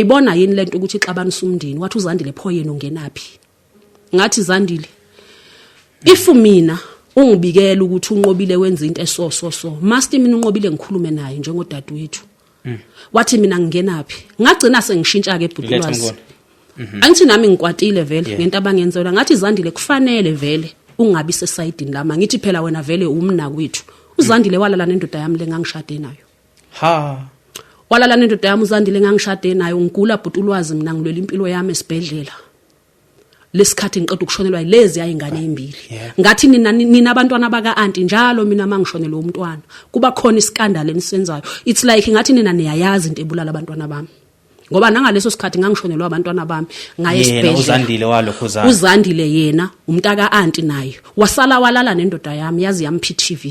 Ibona yini lento ukuthi ixabanisa umndeni wathi uZandile pho yena ungenapi ngathi Zandile if mina ungibikela ukuthi unqobile wenza into so must mina unqobile ngikhulume naye njengodadewethu wathi mina ngingenapi ngagcina sengishintsha ke Bhutulwazi angithi nami ngikwatile vele ngento abangenzela ngathi Zandile kufanele vele ungabi sesayidini lama ngithi phela wena vele umna kwethu uZandile walala nendoda yami lengangishade nayo walala nendoda yami uZandile ngangishade nayo ngigula Bhutulwazi mina ngilwela impilo yami esibhedlela lesikhathi ngiqeda ukushonelwa lezi ayingane ezimbili ngathi nina abantwana baka aunty njalo mina mangishonelwa umntwana kuba khona iskandal enisenzayo it's like ngathi nina niyayazi into ebulala abantwana bami ngoba nangaleso sikhathi ngangishonelwa abantwana bami ngaye esibhedlela uZandile walokho uZandile yena umntaka aunty naye wasala walala nendoda yami yazi yami PTV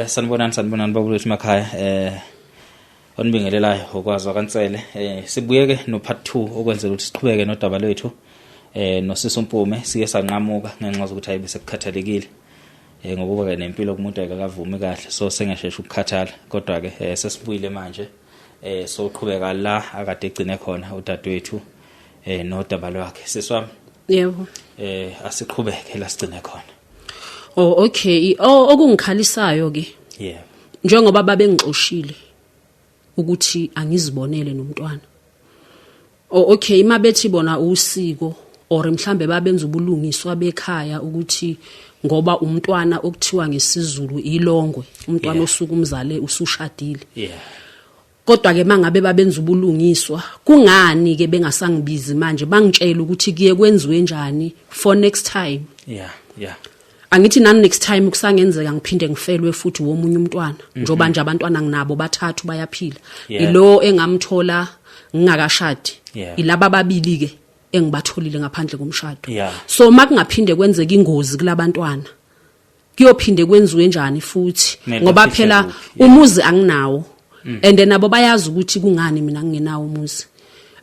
sanibonani babulethu emakhaya onibingelelayo okwazwa kaNtsele sibuye ke no part 2 okwenzela ukuthi siqhubeke nodaba lwethu noSisi Mpume sike sanqamuka ngenxa zokuthi ayibe sekukhathalekile ngokuba ke nempilo kumuntu akavumi kahle so sengashesha ukukhathala kodwa ke sesibuyile manje so uqhubeka la akade egcine khona udadewethu nodaba lwakhe siswami yebo asiqhubeke la sigcine khona. Oh okay okungikhalisayo ke njengoba babengixoshile ukuthi angizibonele nomntwana okay imabethi bona usiko or mhlambe babenza ubulungiswa bekhaya ukuthi ngoba umntwana okuthiwa ngesizulu ilongwe umntwana osuku umzale usushadile kodwa ke mangabe babenza ubulungiswa kungani ke bengasangibizi manje bangitshela ukuthi kuye kwenziwe njani for next time angithi nani next time kusangenzeka ngiphinde ngifelwe futhi womunye umntwana njoba nje abantwana nginabo bathathu bayaphila ilo engamthola ngingakashadi ilaba babili ke engibatholile ngaphandle komshado so makungaphinde kwenzeka ingozi kulabantwana kuyophinde kwenziwe njani futhi ngoba phela umuzi anginawo and nabo bayazi ukuthi kungani mina ngingenawo umuzi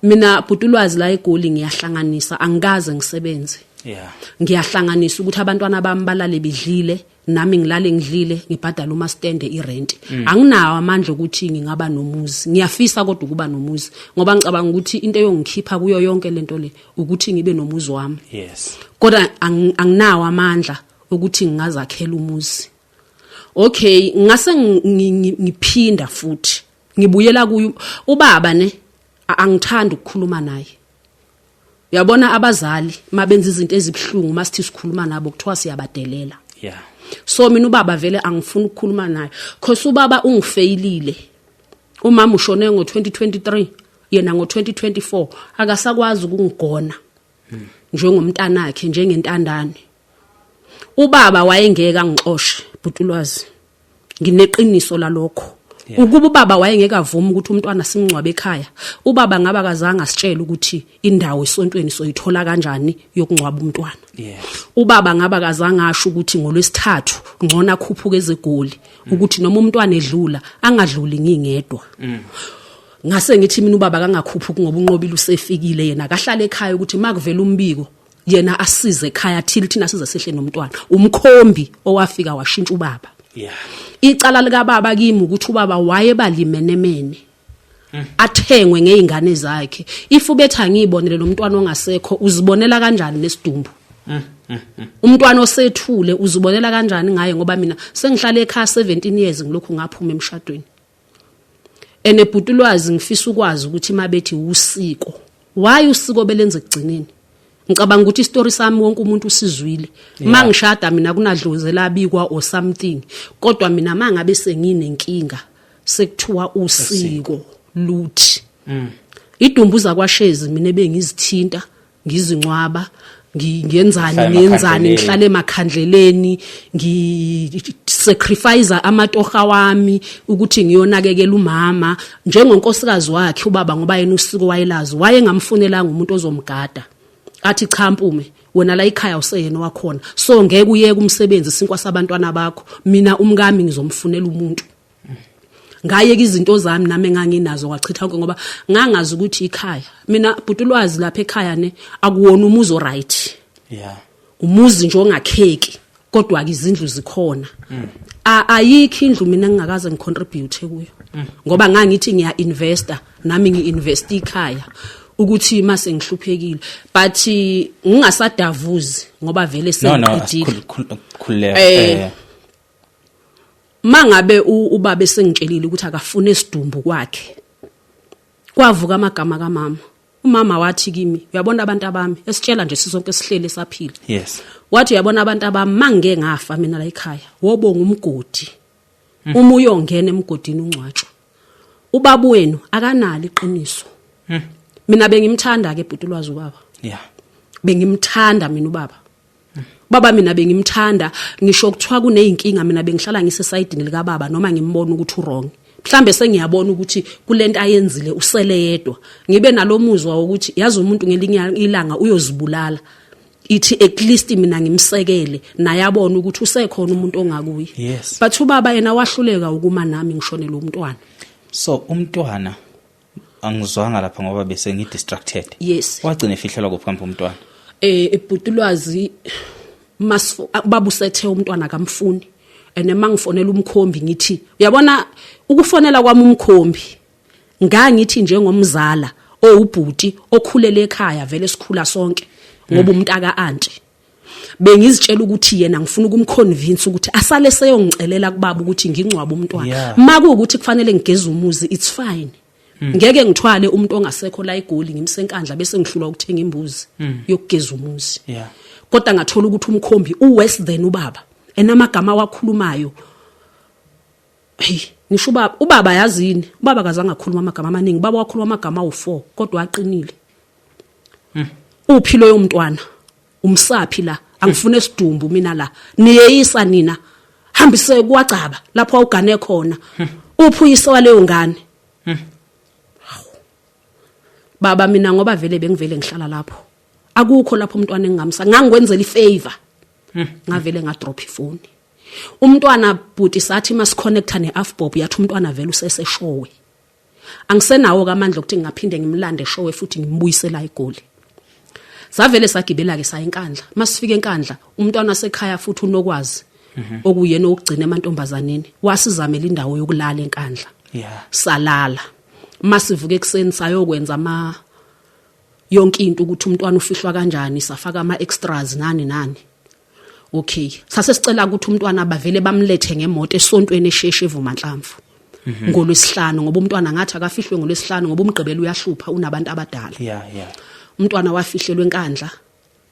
mina Bhutulwazi la eGoli ngiyahlanganisa angikaze ngisebenze ngiyahlanganisa ukuthi abantwana bami balale bedlile nami ngilale ngidlile ngibhadala uma stende irent anginawo amandla ukuthi ngingaba nomuzi ngiyafisa kodwa ukuba nomuzi ngoba ngicabanga ukuthi into eyongikhipha kuyo yonke lento le ukuthi ngibe nomuzi wami kodwa anginawo amandla ukuthi ngingazakhela umuzi okay ngase ngiphinda futhi ngibuyela kuyo ubaba ne angithanda ukukhuluma naye uyabona abazali mabenza izinto ezibhlungu masithi sikhuluma nabo kuthiwa siyabadelela so mina ubaba vele angifuni ukukhuluma naye because ubaba ungifeyilile umama ushone ngo2023 yena ngo2024 akasakwazi ukungigona njengomntana wakhe njengentandane ubaba wayengeke angixoshe Bhutulwazi ngineqiniso lalokho ukuba ubaba wayengeke avuma ukuthi umntwana simngcwabe ekhaya ubaba ngaba kazange asitshela ukuthi indawo esontweni soyithola kanjani yokungcwaba umntwana ubaba ngaba kazange asho ukuthi ngolwesithathu ngcona khuphuke ezeGoli ukuthi noma umntwana edlula angadluli ngingedwa ngase ngithi mina ubaba kangakhuphuki ngoba unqobile usefikile yena akahlala ekhaya ukuthi makuvela umbiko yena asize ekhaya till thina size sehle nomntwana umkhombi owafika washintsha ubaba icala lika baba kimi ukuthi ubaba waye balimenemene athengwe ngeingane zakhe if ubetha ngibonele lo mntwana ongasekho uzibonela kanjani nesidumbu umntwana osethule uzibonela kanjani ngaye ngoba mina sengihlala ekhaya 17 years ngilokhu ngaphuma emshadweni ene Bhutulwazi ngifisa ukwazi ukuthi mabethi usiko why usiko belenze kugcineni ngicabanga ukuthi istory sami wonke umuntu usizwile mangishada mina kunadlozela abikwa or something kodwa mina mangabe senginenkinga sekuthiwa usiko luthi idumbuza kwaShezi mina bengizithinta ngizincwaba ngiyenzani ngihlale emakhandleleni sacrifice amatoha wami ukuthi ngiyonakekela umama njengonkosikazi wakhe ubaba ngoba yena usiko wayelazi wayengamfunelanga umuntu ozomgada athi cha Mpume wena la ekhaya useyena wakhona so ngeke uyeke umsebenzi sinkwa sabantwana bakho mina umkami ngizomfunela umuntu ngayeke izinto zami nami enganginazo wachitha konke ngoba ngangazi ukuthi ikhaya mina Bhutulwazi lapha ekhaya ne akuwona umuzo right umuzi nje ongakheki kodwa ke izindlu zikhona ayikho indlu mina ngingakaze ngicontribute kuyo ngoba ngangithi ngiya investor nami ngiinvest ikhaya ukuthi mase ngihluphekile but ngingasadavuzi ngoba vele sengiqedile mangabe ubaba sengitshelile ukuthi akafune isidumbu kwakhe kwavuka amagama kaMama umama wathi kimi uyabona abantu abami esitshela nje sisonke sihlele saphila wathi uyabona abantu abami mangeke ngafa mina la ekhaya wobonga umgodi uma uyongena emgodini ungcwatshwa ubaba wenu akanalo iqiniso mina bengimthanda ke Bhutulwazi ubaba bengimthanda mina ubaba baba mina bengimthanda ngisho ukuthiwa kuneyinkinga mina bengihlala ngisesayidini lika baba noma ngimbona ukuthi wrong mhlambe sengiyabona ukuthi kulento ayenzile usele yedwa ngibe nalomuzwa ukuthi yazi umuntu ngelinye ilanga uyozibulala ithi at least mina ngimsekele naye abone ukuthi usekhona umuntu ongakuyi but ubaba yena wahluleka ukuma nami ngishonela umntwana so umntwana angizwanga lapha ngoba bese ngidistracted wagcina efihlelwa kuphambi umntwana eBhutulwazi masifo baba usethe umntwana kamfuni ene mangifonela umkhombi ngithi uyabona ukufonela kwami umkhombi ngangithi njengomzala owubhuti okhulele ekhaya vele sikhula sonke ngoba umntaka auntie bengizitshela ukuthi yena ngifuna ukumconvince ukuthi asale seyongicelela kubaba ukuthi ngingcwaba umntwana makuukuthi kufanele ngigeze umuzi it's fine ngeke ngithwale umuntu ongasekho la eGoli ngimsenkandla bese ngihlulwa ukuthenga imbuzi yokugeza umuzi kodwa ngathola ukuthi umkhombi uwest than ubaba enamagama wakhulumayo ngisho ubaba yazini ubaba kazange akhuluma amagama amaningi baba wakhuluma amagama u4 kodwa aqinile uphilo yomntwana umsaphi la angifune isidumbu mina la niyeyisa nina hambise kwacaba lapho awugane khona uphuyise waleyo ngane baba mina ngoba vele bengivele ngihlala lapho akukho lapho umntwana engingamsa ngangikwenzela ifavor ngavele ngadrop ifoni umntwana bhuti sathi masiconnecta neAfbob yathi umntwana vele useseshowe angisenawo kamandla ukuthi ngingaphinde ngimlande eshowe futhi ngimbuyisela eGoli savele sagibela ke sayinkandla masifike enkandla umntwana sekhaya futhi unokwazi okuyena okugcina emantombazaneni wasizamela indawo yokulala enkandla salala masivuke ekseni sayokwenza yonke into ukuthi umntwana ufihlwa kanjani safaka ama extras nani okay sase sicela ukuthi umntwana bavele bamlethe ngemoto esontweni eSheshe eVumanhlamvu ngolwesihlanu ngoba umntwana ngathi akafihlwe ngolwesihlanu ngoba umgqibelo uyahlupha unabantu abadala umntwana wafihlelwe enkandla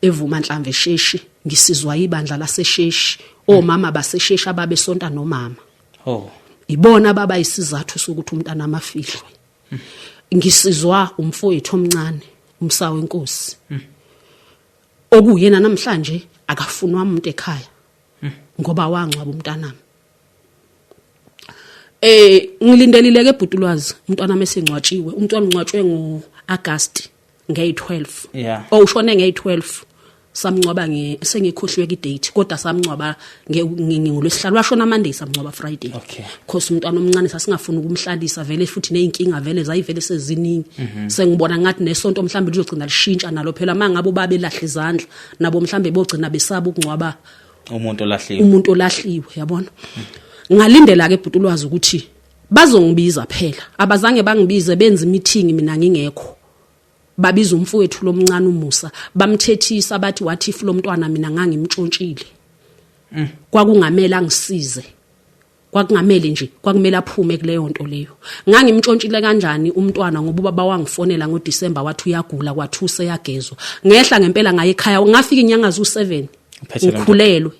eVumanhlamvu eSheshe ngisizwa ibandla laseSheshe omama baseSheshe ababesonta nomama ibona baba isizathu sokuthi umntana amafihlwe ngisizwa umfowethu omncane umsawe inkosi okuyena namhlanje akafunwa umuntu ekhaya ngoba wangcwaba umntanami ngilindelile ke Bhutulwazi umntwana mesengcwatshiwe umntwana ungcwatshwe ngoAugust nge12 ushone nge12 samncwaba sengikhohliwe ke date kodwa samncwaba ngolwesihlanu washona Monday samncwaba Friday because umntwana omncane sasingafuna ukumhlalisa vele futhi nezinkinga vele zayivele seziningi sengibona ngathi nesonto mhlambe lizogcina lishintsha nalo phela mangabe babe lahle izandla nabo mhlambe bogcina besaba ukungcwaba umuntu olahliwe yabona ngalindela ke Bhutulwazi ukuthi bazongibiza phela abazange bangibize benza meeting mina ngingekho babiza umfowethu lomncane uMusa bamthethisa bathi wathi if lo mntwana mina ngangimtshontshile kwakungamela angisize kwakungamele nje kwakumele aphume kuleyo nto leyo ngangimtshontshile kanjani umntwana ngoba ubaba wangifonela ngoDisemba wathi uyagula kwathi useyagezwa ngehla ngempela ngaye ekhaya ngafika inyanga zu7 ngikhulelwe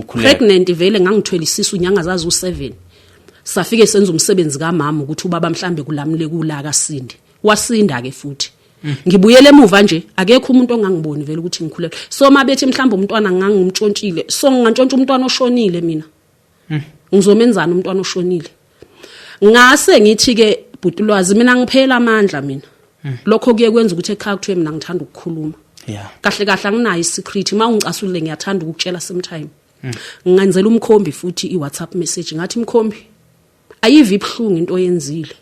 pregnant vele ngangithwelisisa inyanga zazi u7 safike senza umsebenzi kaMama ukuthi ubaba mhlambe kulamule kula akasinde wasinda ke futhi ngibuyele emuva nje akekho umuntu ongangiboni vele ukuthi ngikhulele so mabethi mhlawumbe umntwana ngangimtshontshile so ngantshontsha umntwana oshonile mina ngizomenzana umntwana oshonile ngase ngithi ke Bhutulwazi mina ngiphela amandla mina lokho kuye kwenza ukuthi ekhaya kuthiwe mina ngithanda ukukhuluma kahle kahle anginayo isecret mawungicasulile ngiyathanda ukutshela sometime ngenzela umkhombi futhi iWhatsApp message ngathi mkhombi ayivi ibhlungu into oyenzile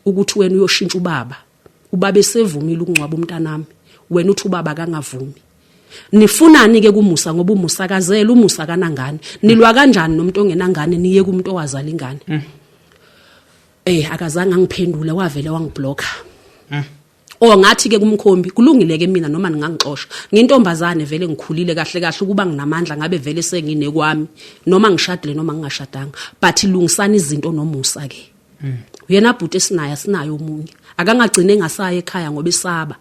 ukuthi wena uyoshintsha ubaba esevumile ukungcwaba umntanami wena uthi ubaba akangavumi nifunani ke kumusa ngoba umusa kazela umusa kanangane nilwa kanjani nomuntu ongenangane niye kumuntu owazala ingane akazange ngiphendule wavele wangiblocka ngathi ke kumkhombi kulungile ke mina noma ngangixosha ngintombazane vele ngikhulile kahle kahle ukuba nginamandla ngabe vele sengine kwami noma ngishadile noma ngingashadanga but lungisana izinto nomusa ke uyena bhuti sinayo umunye akangagcine engasaya ekhaya ngoba esaba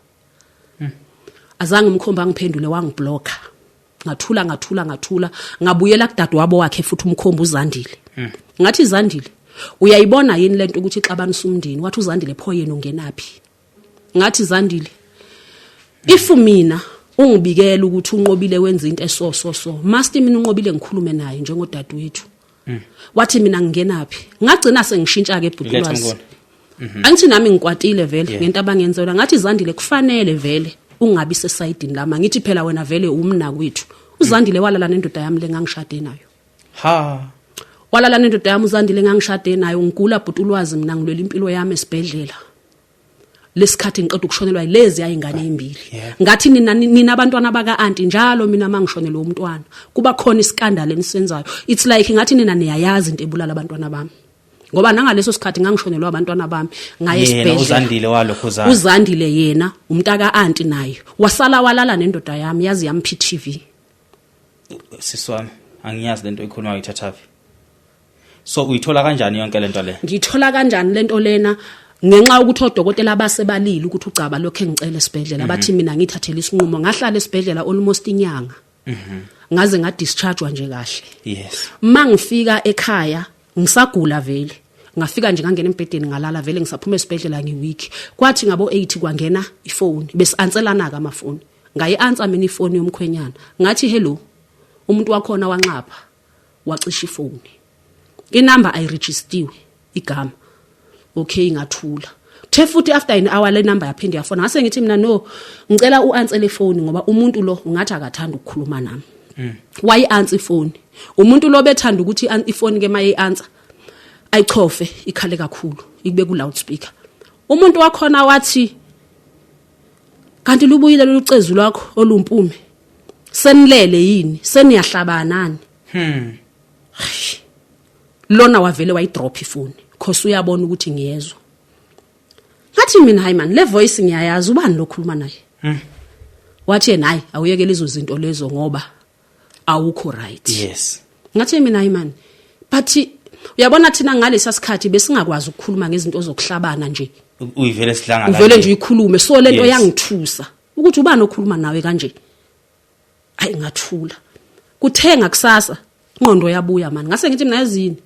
azange umkhomba angiphendule wangiblocka ngathula ngabuyela kudade wabo wakhe futhi umkhomba uZandile ngathi Zandile uyayibona yini lento ukuthi ixabanisa umndeni wathi uZandile pho yena ungenapi ngathi Zandile if mina ungibikela ukuthi unqobile wenza into eso must mina unqobile ngikhulume naye njengodadewethu wathi mina ngingenapi ngagcina sengishintsha ke ebhutulwazi angithi nami ngikwatile vele ngento abangenzela ngathi Zandile kufanele vele ungabi sesayidini lama ngithi phela wena vele umna kwethu uZandile walala nendoda yami lengangishade nayo walala nendoda yami uZandile ngangishade nayo ngigula bhutulwazi mina ngilwela impilo yami esibhedlela lesikhathi ngiqeda ukushonelwa yilezi ayingane ezimbili ngathi nina abantwana baka aunty njalo mina mangishonelwe umntwana kuba khona iskandal enisenzayo it's like ngathi nina niyayazi into ebulala abantwana bami ngoba nangaleso sikhathi ngangishonelwa abantwana bami ngaye esibhedlela uZandile walokho uZandile yena umntaka aunty naye wasala walala nendoda yami yazi yami PTV siswami angiyazi lento ikhuluma uyithathavi so uyithola kanjani yonke lento le ngithola kanjani lento lena ngenxa ukuthi odokotela abasebalile ukuthi ucaba lokho engicela esibhedlela bathi mina ngithathele isinqumo ngahlala esibhedlela almost inyanga ngaze ngadischargewa nje kahle yes mangifika ekhaya ngisagula vele ngafika nje ngangena empedeni ngalala vele ngisaphuma esibhedlela ngiweek kwathi ngabo 8 kwangena ifone bese anselana ka amafoni ngayi answer mina ifoni yomkhwenyana ngathi hello umuntu wakhona wanqapha wacisha ifoni inumber ayiregistiwe igama okay ngathula the futhi after an hour le number yaphinde yafona ngase ngithi mina no ngicela uanswer phone ngoba umuntu lo ungathi akathanda ukukhuluma nami why answer phone umuntu lo bethanda ukuthi ifoni ke maye answer ayichofe ikhale kakhulu ikube ku loudspeaker umuntu wakhona wathi kanti lubuyile lolucezu lwakho olumpume senilele yini seniyahlabanani lona wavele wayidrop ifoni because uyabona ukuthi ngiyezwa ngathi mina hayi man le voice ngiyayazi ubani lokhuluma naye wathi yena hayi awuyeke lezo zinto lezo ngoba awukho right yes ngathi mina hayi man but uyabona thina ngalesa sikhathi besingakwazi ukukhuluma ngezinto zokuhlabana nje uyivele sidlanga la uvele nje ikhulume so lento yangithusa ukuthi ubani okhuluma nawe kanje ayi ngathula kuthenga kusasa ingqondo yabuya man ngase ngithi mina yazini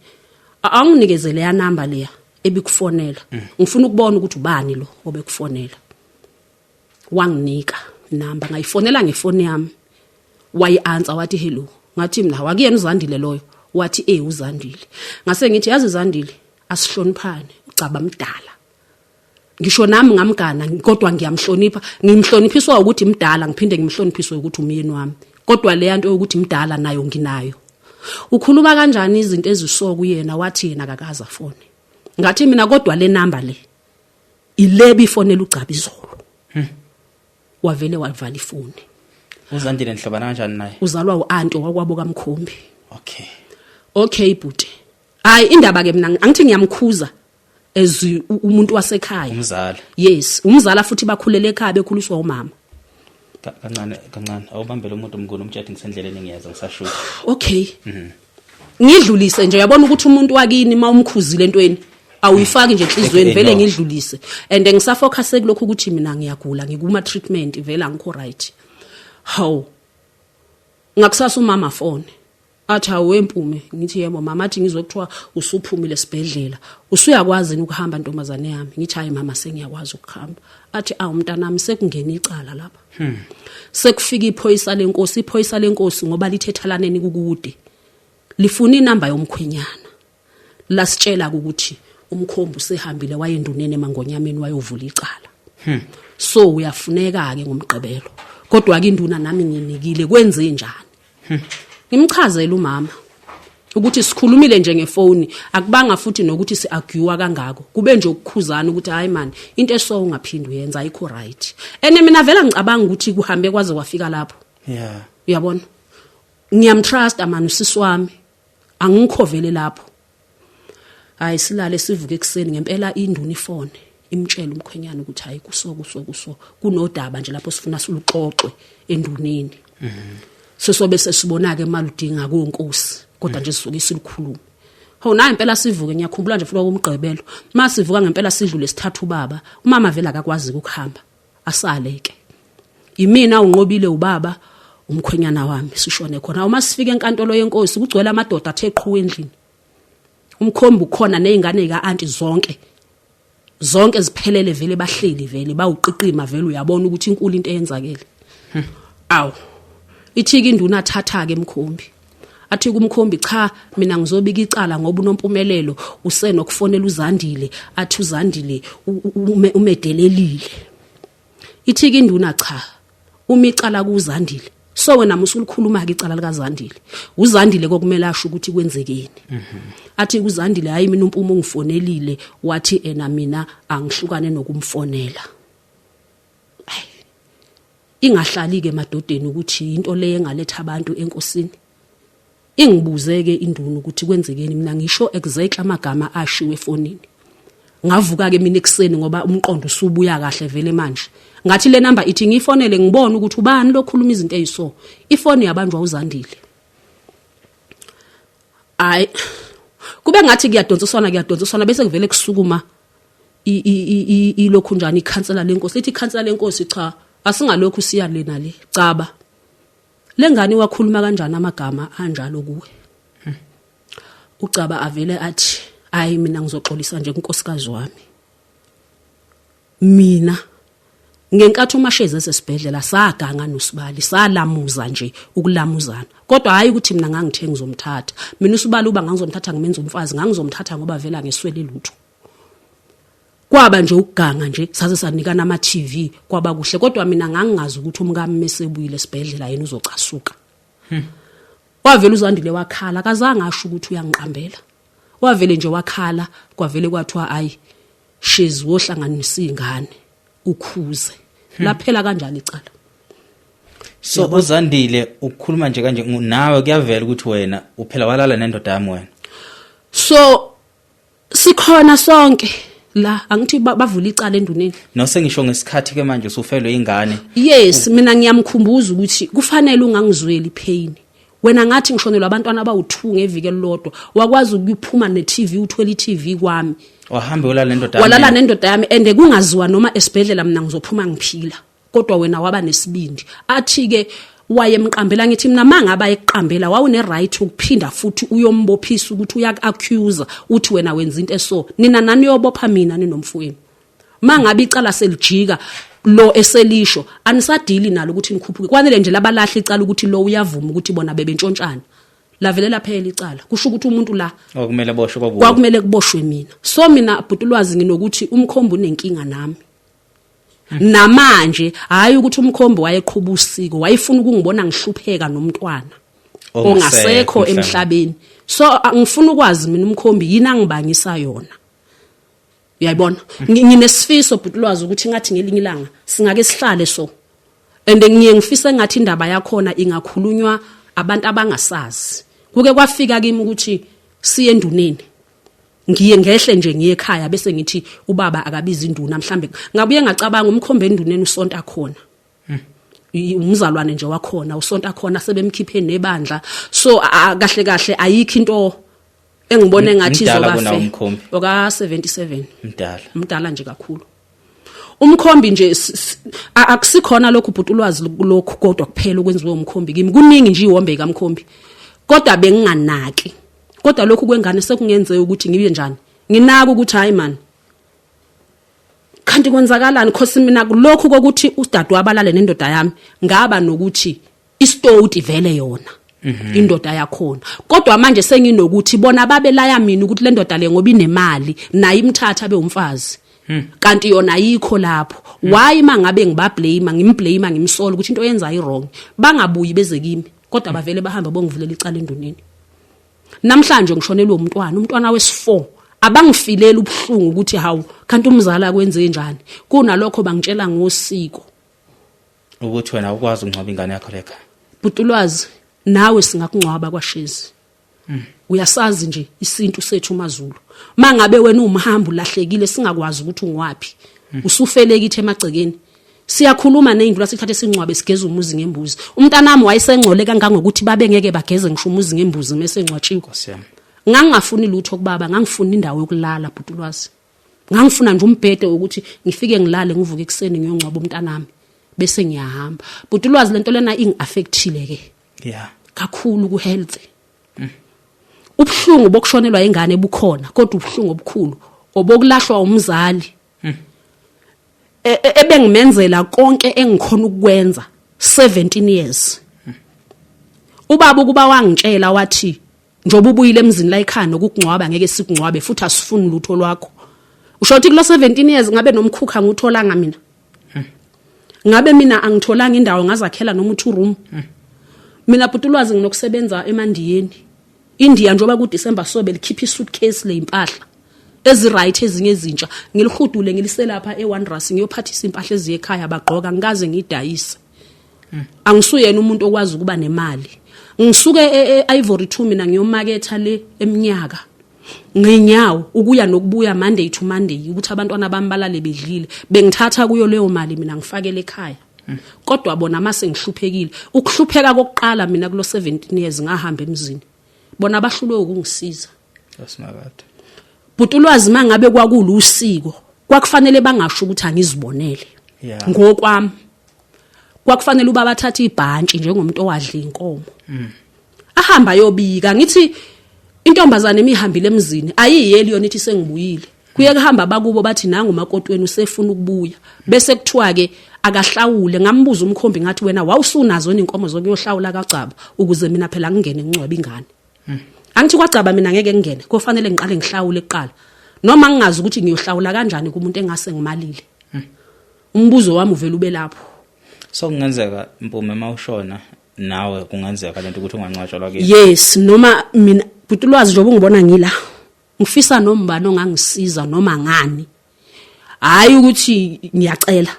anginikezele ya number leya ebikufonela ngifuna ukubona ukuthi ubani lo obekufonela wanginika number ngayifonela ngefoni yami wayi answer wathi hello ngathi mina wakuyena uZandile loyo wathi uZandile ngase ngithi yazi uZandile asihloniphane ucaba mdala ngisho nami ngamgana kodwa ngiyamhlonipha ngimhloniphiswa ukuthi mdala ngiphinde ngimhloniphiswe ukuthi umyeni wami kodwa le yanto ukuthi mdala nayo nginayo ukhuluma kanjani izinto eziso kuyena wathi yena akakaza fone ngathi mina kodwa le number le ilebi ifonela uGcaba izolo wavele wavala ifoni uZandile nihlobana kanjani naye uzalwa uAnti wakwabo kaMkhombi okay bhuti hayi indaba ke mina angithi ngiyamkhuza as umuntu wasekhaya umzala yes umzala futhi bakhulele ekhaya bekhuliswa umama kancane awubambele umuntu omkhulu umtshati ngisendleleni ngiyeza ngisashuka okay ngidlulise nje uyabona ukuthi umuntu wakini mawumkhuzile entweni awuyifaki nje enhlizweni vele ngidlulise and ngisafocus kulokho ukuthi mina ngiyagula ngikuma treatment vele angikho right how ngakusasa umama phone athi awempume ngithi yebo mama athi ngizokuthiwa usuphumile esibhedlela usuyakwazi ukuhamba ntombazane yami ngithi hayi mama sengiyakwazi ukuhamba athi umntanami sekungena icala lapha sekufika iphoyisa lenkosi ngoba lithethalaneni kukude lifuna inamba yomkhwenyana lasitshela ukuthi umkhombi usehambile wayendunene emangonyameni wayovula icala so uyafuneka ke ngomgqibelo kodwa ke induna nami nginikile kwenze njani ngimchazela umama ukuthi sikhulumile nje ngefoni akubanga futhi nokuthi siargue kangako kube nje ukukhuzana ukuthi hayi man into eso ungaphindi uyenza ayikho right ene mina vela ngicabanga ukuthi kuhambe kwaze kwafika lapho uyabona ngiyamtrust amani usisi wami angikhovele lapho hayi silale sivuke ekseni ngempela induna ifone imtshela umkhwenyana ukuthi hayi kuso kunodaba nje lapho sifuna siluxoxwe enduneni sosobe sesibona ke maludinga konkosi kodwa nje sisuke silikhuluma na impela sivuke ngiyakhumbula nje futhi umgqibelo masivuka ngempela sidlule sithatha ubaba umama vela akakwazi ukuhamba asaleke imina unqobile ubaba umkhwenyana wami sishone khona uma sifike enkantolo yenkosi kugcwele amadoda athe qhuu endlini umkhombi ukhona nezingane ka aunti zonke ziphelele vele bahleli vele bawuqiqima vele uyabona ukuthi inkulu into eyenzakele awu ithiki induna athatha ke emkhombi athi kumkhombi cha mina ngizobika icala ngoba unompumelelo usenokufonela uZandile athi uZandile umedelelile ithiki induna cha umicala kuZandile so wena musulikhuluma ke icala lika Zandile uZandile kokumele asho ukuthi kwenzekeni athi kuZandile hayi mina umpuma ungifonelile wathi ena mina angihlukane nokumfonela ingahlali ke madodeni ukuthi into le engaletha abantu enkosini ingibuze ke induna ukuthi kwenzekeni mina ngisho exactly amagama ashiwe efonini ngavuka ke mina ekseni ngoba umqondo usubuya kahle vele manje ngathi le number ithi ngifonele ngibone ukuthi ubani lokhuluma izinto eziso ifoni yabanjwa uZandile ay kube ngathi kuyadonsiswana bese kuvele kusukuma ilokhu njani ikhansela lenkosi lithi ikhansela lenkosi cha asingalokhu siya lena le caba lengane wakhuluma kanjani amagama anjalo kuwe ucaba avele athi hayi mina ngizoxolisa nje kunkosikazi wami mina ngenkathi umasheze esesibhedlela saganga noSibali salamuza nje ukulamuzana kodwa hayi ukuthi mina ngangithe ngizomthatha mina uSibali uba ngangizomthatha ngimenza umfazi ngangizomthatha ngoba vela ngeswele lutho kwaba nje ukuganga nje saze sanikana ama TV kwaba kuhle kodwa mina ngangingazi ukuthi umkami mesebuyile esibhedlela yena uzocasuka wavela uZandile wakhala kazange asho ukuthi uyangiqambela wavele nje wakhala kwavele kwathiwa ayi shezi wohlanganisa izingane ukhuze laphela kanjani icala so uZandile ukukhuluma nje kanje nawe kuyavela ukuthi wena uphela walala nendoda yami wena so sikhona sonke la angithi bavula icala enduneni no sengisho ngesikhathi ke manje usufelwe ingane yes mina ngiyamkhumbuza ukuthi kufanele ungangizweli pain wena ngathi ngishonelwa abantwana abawu2 ngeviki elilodwa wakwazi ukuphuma neTV uthwele iTV kwami wahambe walala nendoda yami ende kungaziwa noma esibhedlela mina ngizophuma ngiphila kodwa wena waba nesibindi athi ke wayemqambela ngithi mina mangaba eqambela wawune right ukuphinda futhi uyombophisa ukuthi uyak-accuse uthi wena wenza into eso nina nani yobopha mina ninomfweni mangabe icala selijika lo eselisho anisadili nalo ukuthi nikhuphuke kwanele nje labalahla icala ukuthi lo uyavuma ukuthi bona bebentshontshana lavelela phela icala kusho ukuthi umuntu la okumele boshwe kwakumele kuboshwe mina so mina bhutulwazi nginokuthi umkhombo unenkinga nami namanje hayi ukuthi umkhombo wayeqhubha usiko wayefuna ukungibona ngihlupheka nomntwana ongasekho emhlabeni so ngifuna ukwazi mina umkhombi yini angibangisa yona uyayibona nginesifiso bhutulwazi ukuthi ngathi ngelinye ilanga singake sihlale so ende ngiye ngifisa ngathi indaba yakhona ingakhulunywa abantu abangasazi kuke kwafika kimi ukuthi siye enduneni ngiye ngehle nje ngiye ekhaya bese ngithi ubaba akabiza induna mhlambe ngabuye ngacabanga umkhombe enduneni usonta khona umzalwane nje wakhona usonta khona sebemkhiphe nebandla so kahle ayikho into engibone ngathi izobafe oka 77 mdala nje kakhulu umkhombi nje akusikhona lokhu bhutulwazi lokhu kodwa kuphela okwenziwe umkhombi kimi kuningi nje ihombe kaMkhombi kodwa benginganaki kodwa lokhu kwengane sekungenzeka ukuthi ngibe njani nginaka ukuthi hayi man kanti kwenzakalani khosi mina lokhu kokuthi udadu wabalale nendoda yami ngaba nokuthi istoti vele yona indoda yakhona kodwa manje senginokuthi bona babelaya mina ukuthi le ndoda le ngoba inemali nayi imthatha abe umfazi kanti yona ayikho lapho why mangabe ngibablame ngimblame ngimsola ukuthi into yenza irong bangabuyi beze kimi kodwa bavele bahamba bongivulela icala enduneni namhlanje ngishonelwe umntwana wesi4 abangifilela ubhlungu ukuthi hawu kanti umzala kwenze njani kunalokho bangitshela ngosiko ukuthi wena ukwazi ungcwaba ingane yakho lekha Butulwazi nawe singakungcwaba kwaShezi. Uyasazi nje isintu sethu maZulu. Mangabe wena umhambo lahlekile singakwazi ukuthi ungwapi. Usufelekithe emagcekeni. Siyakhuluma nezindlu lasikhathe singcwabe sigeza umuzi ngembuzi. Umntanami wayesengcole kangangokuthi babe ngeke bageze ngisho umuzi ngembuzi mase ngcwatshiwe. Ngangafuni lutho kubaba, ngangifuna indawo yokulala Butulwazi. Ngangifuna nje umbhede ukuthi ngifike ngilale ngivuke ekseni ngiyongcwaba umntanami bese ngiyahamba. Butulwazi lento lena ingiaffectile ke. Yeah. Kakhulu ku health. Ubuhlungu bokushonelwa ingane bukhona kodwa ubuhlungu obukhulu obokulahlwa umzali. Ebengimenzela konke engikhona ukwenza 17 years. Ubaba kuba wangitshela wathi njoba ubuyile emzini la ekhaya nokungcwaba ngeke sikungcwabe futhi asifuni lutho lwakho. Usho ukuthi kulo 17 years ngabe nomkhukha ngutholanga mina. Ngabe mina angitholanga indawo ngazakhela noma 2 room. Mina Butulwazi nginokusebenza eMandiyeni. India njoba ku December sobe likhipha isuitcase le impahla ezi right ezinye ezintsha ngilihudule ngiliselapha eWonders ngiyophathisa impahla eziye ekhaya bagqoka ngikaze ngidayise. Angisuyena umuntu okwazi ukuba nemali. Ngisuke eIvory 2 mina ngiyomaketha le eminyaka. Ngenyawo ukuya nokubuya Monday to Monday ukuthi abantwana bami balale bedlile bengithatha kuyo leyo mali mina ngifakele ekhaya. Kodwa bona mase ngihluphekile. Ukuhlupheka kokuqala mina kulo 17 years ngahamba emzini. Bona bahlulwe ukungisiza. Asinakade. Butulwazi mangabe kwakulu usiko, kwakufanele bangasho ukuthi angizibonele. Yeah. Ngokwami. Kwakufanele ubaba bathathe ibhantshi njengomuntu owadla inkomo. Ahamba yobika ngithi intombazane emihambile emzini ayiyeli yona ithi sengibuyile. Kuye kuhamba bakubo bathi nangu makoti wenu usefuna ukubuya. Bese kuthiwa ke akahlawule ngambuza umkhombi ngathi wena wawusunazo inkomo zokuyohlawula kaCaba ukuze mina phela ngingene ngcwaba ingane. Angithi kwaCaba mina ngeke ngingene kufanele ngiqale ngihlawule eqala noma ngingazi ukuthi ngiyohlawula kanjani kumuntu engase ngimalile. Umbuzo wami uvela ube lapho. So kungenzeka Mpume mawushona nawe kungenzeka lento ukuthi ungancwatshwa kini. Yes noma mina Butulwazi njengoba ngibona ngila ngifisa nombani ongangisiza noma ngani. Hayi ukuthi ngiyacela.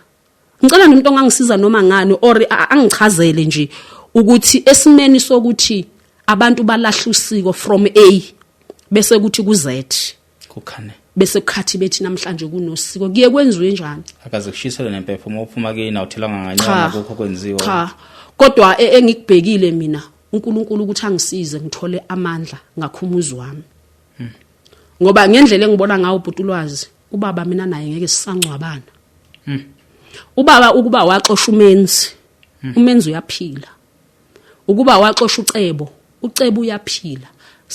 Ngicela nomuntu ongangisiza noma ngani or angichazele nje ukuthi esimeni sokuthi abantu balahla usiko from A bese kuthi ku Z kukhane bese kukhathi bethi namhlanje kunosiko kuye kwenziwe njani akaze kushisele nempepho uma uphuma ke nawuthelanga nganyanga lokho kwenziwa cha kodwa engikubhekile mina uNkulunkulu ukuthi angisize ngithole amandla ngakhumuzi wami ngoba ngendlela engibona ngawo Butulwazi ubaba mina naye ngeke sisangcwabana ubaba ukuba waxosha umenzi uyaphila ukuba waxosha ucebo uyaphila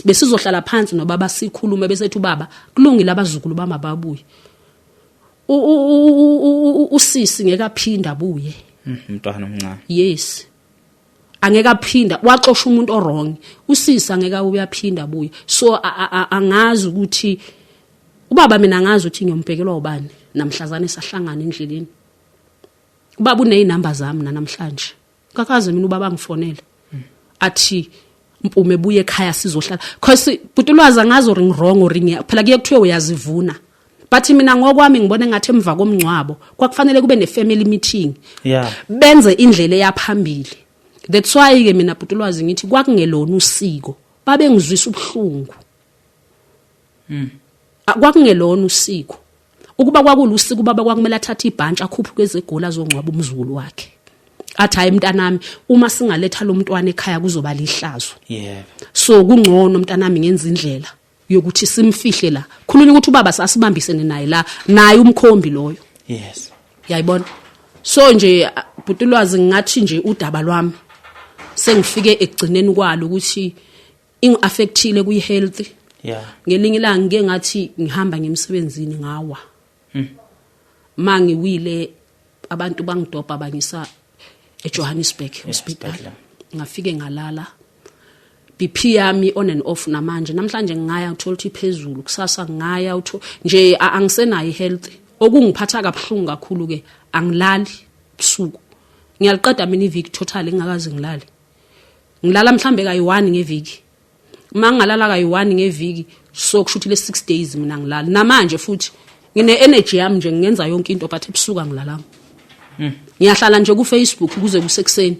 besizohlala phansi nobaba sikhulume bese ethi ubaba kulungile abazukulu bama babuye usisi ngeke aphinda abuye umntwana omncane yes angeke aphinda waxosha umuntu orong usisi angeke uyaphinda abuye so angazi ukuthi ubaba mina ngazi ukuthi ngiyombhekelwa ubani namhlazane sahlangana endleleni ubaba uneyinamba zami namhlanje kakaze mina ubaba ngifonele athi Mpume buye ekhaya sizohlala because Butulwazi angazi ring wrong or ring phela kuye kuthiwe uyazivuna but mina ngokwami ngibone ngathi emva komncwabo kwakufanele kube ne family meeting yeah benze indlela yaphambili that's why ke mina Butulwazi ngithi kwakungelona usiko babe ngizwisa ubuhlungu kwakungelona usiko ukuba kwakulusiko baba kwakumele athathe ibhantshi akhuphe kwezegoli azongcwaba umzukulu wakhe athi hayi mntanami uma singaletha lo mntwana ekhaya kuzoba lihlazo yeah so kungcono mntanami ngenza indlela yokuthi simfihle la khulula ukuthi ubaba sasibambisene naye la naye umkhombi loyo yes yayibona so nje Butulwazi ngathi nje udaba lwami sengifike ekugcineni kwalo ukuthi ingiaffectile kuyi health yeah ngelinye ilanga ngeke ngathi ngihamba ngemsebenzini ngawa mangiwile abantu bangidobha bangisa eJohannesburg hospital ngafike ngalala BP yami on and off namhlanje ngaya uthola ukuthi phezulu kusasa ngaya nje angisenayo health okungiphatha kabuhlungu kakhulu ke angilali busuku ngiyaliqeda mina iviki total ngingakazi ngilala mhlambe kayi1 ngeviki mangalala kayi1 ngeviki so kushuthi le 6 days mina ngilala namanje futhi ngine energy yami nje ngenza yonke into but ebusuku angilalanga ngiyahlala nje ku Facebook kuze kusekuseni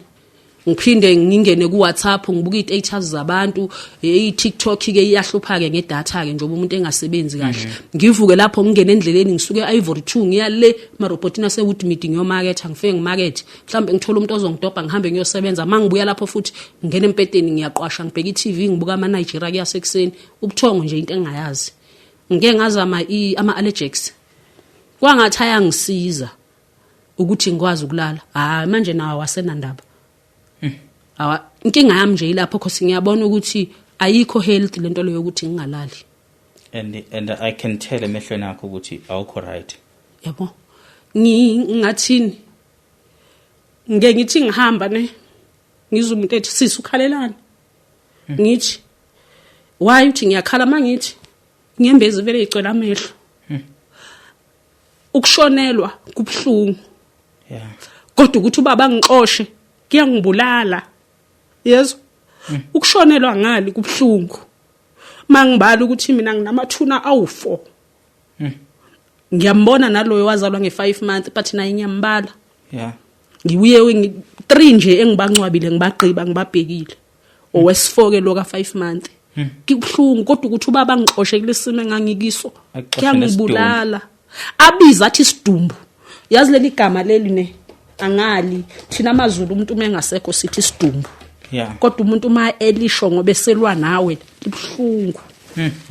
ngiphinde ngingene ku WhatsApp ngibuka i-status zabantu i-TikTok ke iyahlupha ke ngedatha ke njengoba umuntu engasebenzi kahle ngivuke lapho ngingene endleleni ngisuke Ivory 2 ngiya le Marobotina sewood meeting yo market ngifike ngimarket mhlambe ngithola umuntu ozongidobha ngihambe ngiyosebenza mangibuya lapho futhi ngene empedeni ngiyaqwasha ngibheka i-TV ngibuka ama Nigeria kuyasekuseni ubuthongo nje into engingayazi ngeke ngazama ama allergics kwangathi ayangisiza ukuthi ngikwazi ukulala manje nawo wasenandaba inkinga yami nje ilapho because ngiyabona ukuthi ayikho healthy lento leyo ukuthi ngingalali and I can tell emehlweni akho ukuthi awukho right yabo ngathini ngeke ngithi ngihamba ne ngizwe umuntu ethi sisi ukhalelana ngithi why uthi ngiyakhala mangithi ngiyembezi vele icwela amehlo ukushonelwa kubhlungu kodwa ukuthi ubaba ngixoshe kuyangibulala yezo ukushonelwa ngali kubhlungu mangibala ukuthi mina nginamathuna awu4 ngiyambona naloyo wazalwa nge5 months but naye ngiyambala ngibuye 3 nje engibancwabile ngibagqiba ngibabhekile owes4 ke lo ka5 months kubhlungu kodwa ukuthi ubaba ngixoshe kulesimo engangikiso kuyangibulala abiza athi sidumbu yazi leli gama leli ne angali thina amazulu umuntu mengasekho sithi sidumbu kodwa umuntu uma elisho ngoba eselwa nawe libhlungu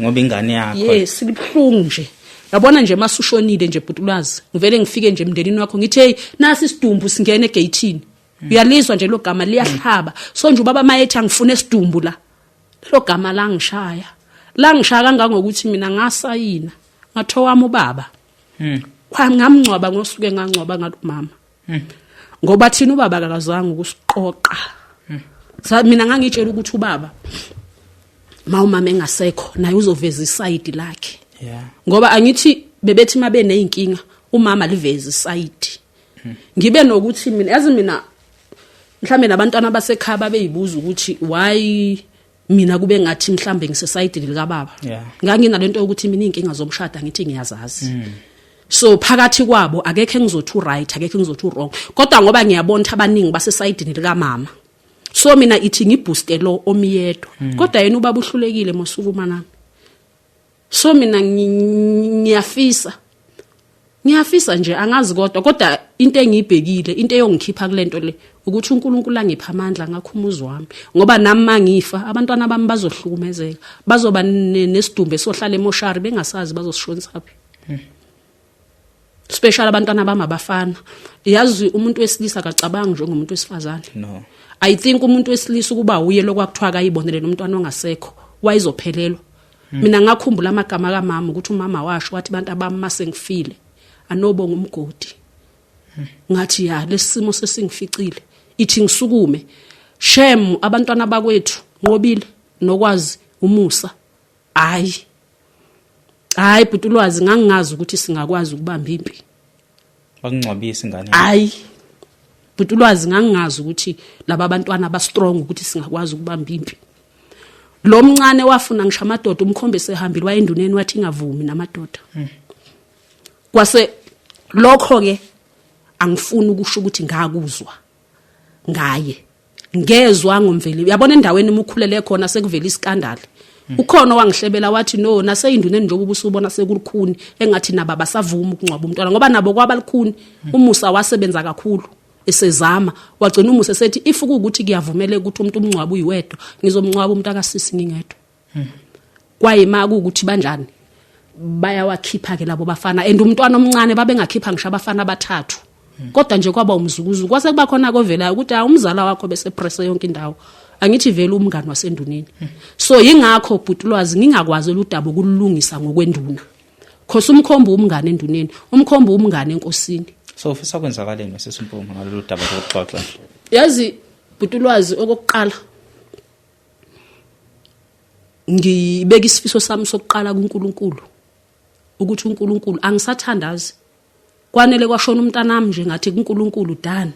ngoba ingane yakho yes libhlungu nje yabona nje masushonile nje bhutulazi ngivele ngifike nje emndenini wakho ngithi hey nasi isidumbu singene egateini uyalizwa nje lo gama liyahlaba so nje ubaba mayethi angifune isidumbu la lo gama la ngishaya kangangokuthi mina ngasayina ngathowama ubaba ngamncwaba ngosuke ngangcwaba ngalomama ngoba thina ubaba akazange ukusiqoqa mina ngangitshela ukuthi ubaba mawumama engasekho naye uzoveza iside lakhe ngoba angithi bebethi mabe neyinkinga umama liveza iside ngibe nokuthi mina yazi mina mhlambe nabantwana basekhaya babeyibuza ukuthi why mina kube ngathi mhlambe ngiseside lika baba nganginalento ukuthi mina inkinga zomshado ngithi ngiyazazi so phakathi kwabo akekho engizothi right akekho engizothi wrong kodwa ngoba ngiyabona abaningi baseside lika mama so mina ithi ngibooste lo omiyedwa kodwa yena ubaba uhlulekile mosukuma nami so mina ngiyafisa nje angazi kodwa into engiyibhekile into eyongikhipha kulento le ukuthi uNkulunkulu angipha amandla ngakhumuzi wami ngoba nami mangifa abantwana bami bazohlukumezeka bazoba nesidumbe sohlala emoshari bengasazi bazosishonisa phi special abantwana bami abafana yazi umuntu wesilisa akacabanga njengomuntu wesifazane no I think umuntu wesilisa kuba uye lokwakuthiwa akayibonele nomntwana ongasekho wayizophelelwa mina ngakhumbula amagama kaMama ukuthi umama washo wathi abantu abami mase ngifile anobonga umgodi ngathi lesimo sesingificile ithi ngisukume shem abantwana bakwethu ngobile nokwazi umusa hayi butulwazi ngangingazi ukuthi singakwazi ukubamba impi bakungcwabisa ingane hayi butulwazi ngangingazi ukuthi laba bantwana ba strong ukuthi singakwazi ukubamba impi lo mncane wafuna ngisho amadoda umkhombese ehambile wayenduneni wathi ngavumi namadoda kwase lokho ke angifuni ukusho ukuthi ngakuzwa ngaye ngezwe ngomveli yabona endaweni emukhulele khona sekuvela iskandali ukhona wangihlebela wathi no naseyinduneni njengoba usubona sekulukhuni engathi naba basavuma ukungcwaba umntwana ngoba nabo kwabalikhuni umusa wasebenza kakhulu esezama wagcina umusa esethi if ukuthi kuyavumeleka ukuthi umuntu umncwaba uyiwedwa ngizomncwaba umuntu akasisi ngingedwa kwayima ukuthi banjani bayawakhipha ke labo bafana and umntwana omncane babengakhipha ngisho abafana abathathu kodwa nje kwaba umzukuzu kwase kuba khona kovela ukuthi umzala wakho bese press yonke indawo angithi vele umngani wasenduneni so yingakho bhutulwazi ngingakwazi udaba ukulungisa ngokwenduna because umkhombo umngane enduneni umkhombo umngane enkosini so ufisa kwenzakaleni sesimpuma ngalolu daba lokuxoxa yazi bhutulwazi okokuqala ngibeka isifiso sami sokuqala kuNkulunkulu ukuthi uNkulunkulu angisathandazi kwanele kwashona umntanami nje ngathi kuNkulunkulu dani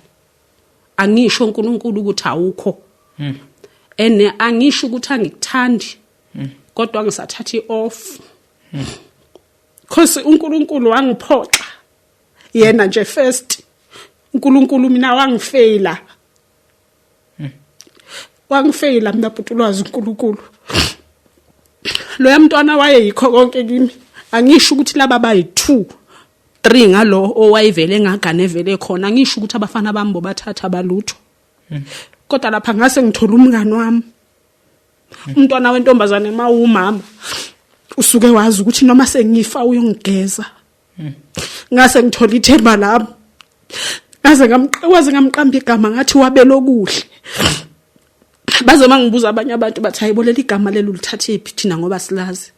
angisho uNkulunkulu ukuthi awukho ene angisho ukuthi angikuthandi kodwa ngisathathi off because uNkulunkulu wangiphoxa yena nje first uNkulunkulu mina wangifela wangifeyila mina Bhutulwazi uNkulunkulu. Lo yamntwana wayeyikho konke kimi. Angisho ukuthi laba bayi2 3 ngalo owayivele ngagane vele khona. Ngisho ukuthi abafana bami bobathatha abalutho. Kodwa lapha ngase ngithola umngani wami. Umntwana wentombazane mawumama usuke wazi ukuthi noma sengifa uyongigeza. Ngase ngithola ithemba lami. Waze ngamqamba igama ngathi wabelo kuhle. Baze mangibuza abanye abantu bathi hayibolela igama lelo lithathephi thina ngoba silazi.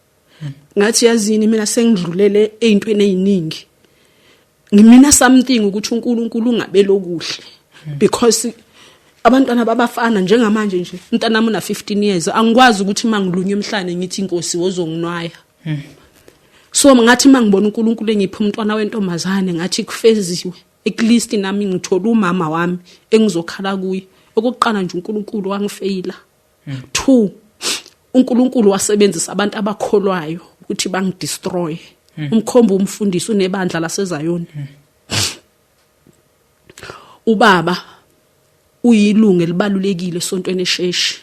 Ngathi yazini mina sengidlulele ezintweni eziningi. Ngimina something ukuthi uNkulunkulu ungabelo kuhle because abantwana babafana njengamanje nje umntana mina 15 years angikwazi ukuthi mangilunye emhlane ngithi inkosi wozonginwaya. So ngathi mangibona uNkulunkulu engipha umntwana wentombazane ngathi kufeziwe at least nami ngithola umama wami engizokhala kuye. Okuqala nje uNkulunkulu wangifeyila. 2 uNkulunkulu wasebenzisa abantu abakholwayo ukuthi bangidestroy. Umkhombo umfundisi unebandla laseZayoni. Ubaba uyilungu elibalulekile esontweni eSheshi.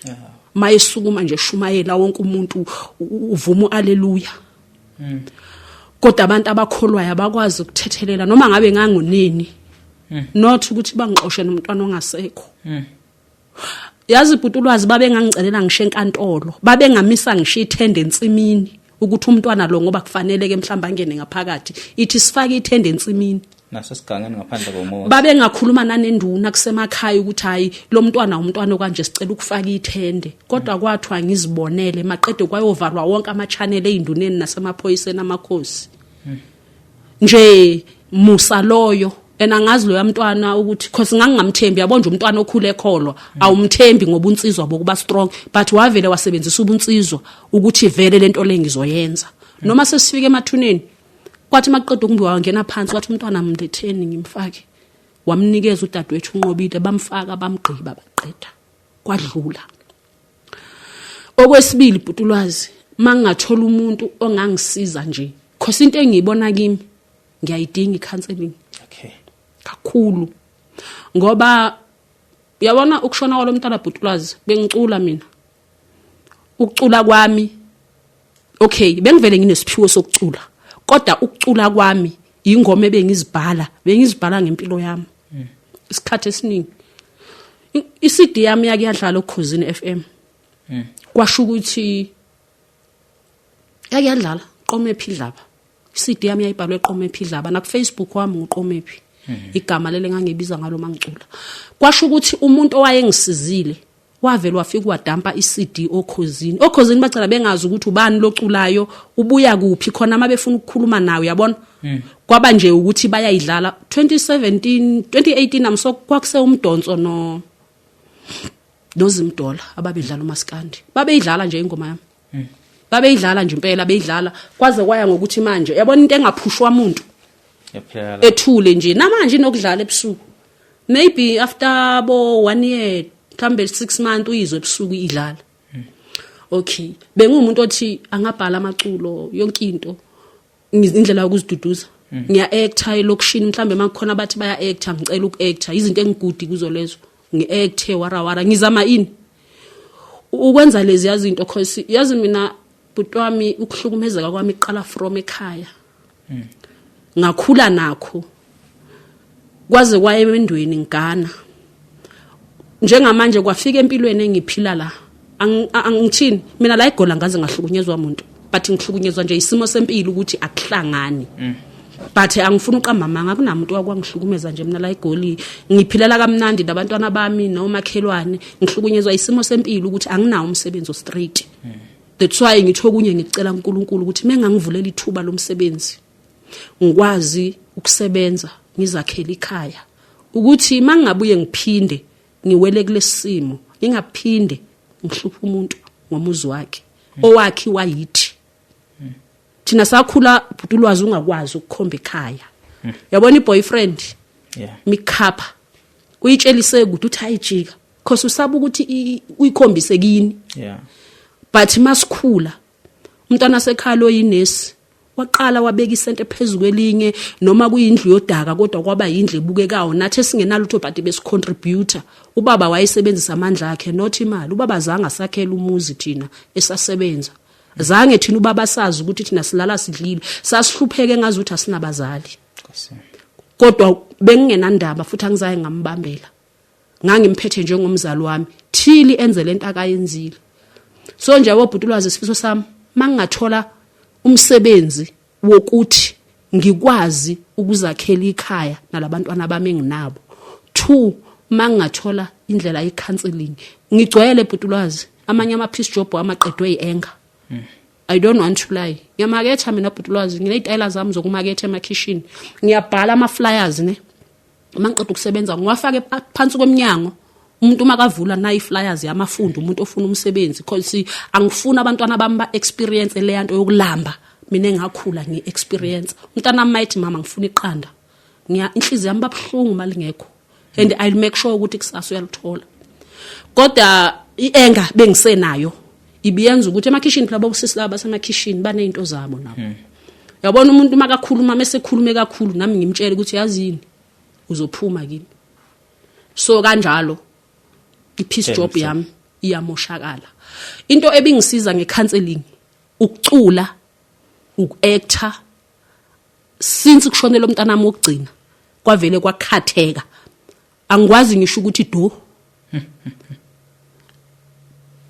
Mayesukuma nje shumayela wonke umuntu uvuma haleluya. Kodwa abantu abakholwayo abakwazi ukuthethelela noma ngabe ngangoneni. Not ukuthi bangixoshe nomntwana ongasekho. Yazi Bhutulwazi babe ngangicelela ngisho enkantolo. Babe ngamisa ngisho ithende entsimini ukuthi umntwana lo ngoba kufanele ke mhlamba angene ngaphakathi. Ithi sifake ithende entsimini. Naso sigangeni ngaphandle komoya. Babe ngakhuluma nanenduna kusemakhaya ukuthi hayi lo mntwana umntwana okanje sicela ukufaka ithende. Kodwa kwathwa ngizibonele maqede kwayovalwa wonke ama channel ezinduneni nasemaphoyiseni amakhosi. Nje Musa loyo enangazi lo yamntwana ukuthi because ngangingamthembi yabona nje umntwana okhule ekholwa awumthembi ngoba unsizwa bokuba strong but wavele wasebenzisa ubunsizwa ukuthi vele lento lengizoyenza. Noma sesifike emathuneni kwathi maqedwe kumbe wangena phansi kwathi umntwana mndetheni ngimfake wamnikeza udadewethu unqobile bamfaka bamgqiba baqeda kwadlula. Okwesibili Bhutulwazi mangingathola umuntu ongangisiza nje because into engiyibona kimi ngiyayidinga icounseling. Okay. Kakhulu ngoba uyabona ukushona kwalomntana Bhutulwazi bengicula mina ukucula kwami okay bengivele nginesiphiwo sokucula kodwa ukucula kwami ingoma ebengizibhala ngempilo yami isikhathi esiningi iCD yami yakuyadlala uKhosini FM kwasho ukuthi yakuyadlala Qomephi Dlaba iCD yami yayibhalwe Qomephi Dlaba na kuFacebook wami uQomephi igama lele ngangibiza ngalo mangicula kwasho ukuthi umuntu owayengisizile wavela wafika wadampa iCD oKhosini bacela bengazi ukuthi ubani loculayo ubuya kuphi khona mabefuna ukukhuluma nawe yabona kwaba nje ukuthi bayayidlala 2018 namso kwakuse umdonso noZimdola ababedlala uMaskandi babeyidlala nje ingoma yami babeyidlala nje impela beyidlala kwaze kwaya ngokuthi manje yabona into engaphushwa umuntu ethule nje namanje inokudlala ebusuku maybe after 1 year mhlambe 6 months uyizwe ebusuku idlala. Okay bengumuntu othi angabhala amaculo yonke into indlela yokuziduduza ngiya actor elokushini mhlambe makukhona abathi baya actor ngicela ukuactor izinto engigudi kuzo lezo ngiacte wara ngizama ini ukwenza lezi yazinto because yazi mina butwami ukuhlukumezeka kwami iqala from ekhaya ngakhula nakho kwaze kwaye emendweni ngana njengamanje kwafika empilweni engiphila la angithini mina la igola ngaze ngahlukunyezwa umuntu but ngihlukunyezwa nje isimo sempilo ukuthi akuhlangani but angifuna uqamba amanga kunamuntu wakwangihlukumeza nje mina la igoli ngiphilela kamnandi nabantwana bami nomakhelwane ngihlukunyezwa isimo sempilo ukuthi anginawo umsebenzi straight that's why ngithokunye ngicela uNkulunkulu ukuthi mengangivulela ithuba lomsebenzi ngikwazi ukusebenza ngizakhela ikhaya ukuthi mangabuye ngiphinde ngiwele kulesimo ngingaphinde ngihlupha umuntu ngomuzi wakhe owakhe wayithi thina sakhula Bhutulwazi ungakwazi ukukhomba ekhaya yabona iboyfriend mikhapha uyitshelise ukuthi uthi ayijika because usaba ukuthi uyikhombise kini but masikhula umntwana sekhalo yinesi waqala wabeka isente phezulu kwelinye noma kuyindlu yodaka kodwa kwaba yindlu ebukekayo nathi singenalutho but besicontributor ubaba wayesebenzisa amandla akhe not imali ubaba zanga sakhela umuzi thina esasebenza zange thina ubaba sazi ukuthi thina silala sidlile sasihlupheke ngazuthi asinabazali kodwa bengingenandaba futhi angizaye ngambambela ngangimphethe njengomzali wami thili enze lento akayenzile so nje wobhutulwazi isifiso sami mangingathola umsebenzi wokuthi ngikwazi ukuzakhela ikhaya nalabantwana bami enginabo 2 mangingathola indlela yecounseling ngigcwele bhutulwazi amanye ama peace job amaqedwe ienga I don't want to lie ngiyamaketha mina bhutulwazi nginezitayela zami zokumaketha emakitchen ngiyabhala ama flyers ne mangiqeda ukusebenza ngiwafake phansi kwemnyango umuntu makavula nayi flyers yamafundo umuntu ofuna umsebenzi because angifuna abantwana bami ba experience le yanto yokulamba mina engakhula ngi experience umntana might mama ngifuna iqanda inhliziyo yami babhlungu malingekho and I'll make sure ukuthi kusasa uyalithola kodwa ienga bengisenayo ibiyenza ukuthi emakitchen phela bobusisi basemakitchen banezinto zabo nabo yabona umuntu makakhuluma mesekhulume kakhulu nami ngimtshela ukuthi yazini uzophuma kimi so kanjalo ipeace job yami iyamoshakala into ebingisiza ngecounseling ukucula ukuactor since kushonela umntana wami wokugcina kwavele kwakhatheka angikwazi ngisho ukuthi do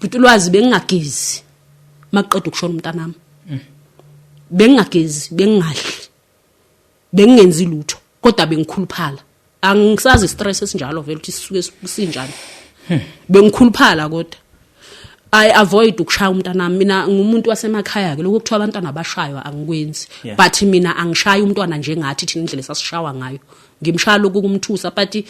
butulwazi bengingagezi maqedwe ukushona umntana wami bengingagezi bengingadli bengingenzi lutho kodwa bengikhuluphala angisazi stress esinjalo vele ukuthi sisuke sinjani bengikhuluphala kodwa I avoid ukushaya umntana mina ngumuntu wasemakhaya ke lokho kuthiwa abantwana abashaywa angikwenzi but mina angishaya umntwana njengathi thina indlela sasishawa ngayo ngimshaya lokho kumthusa but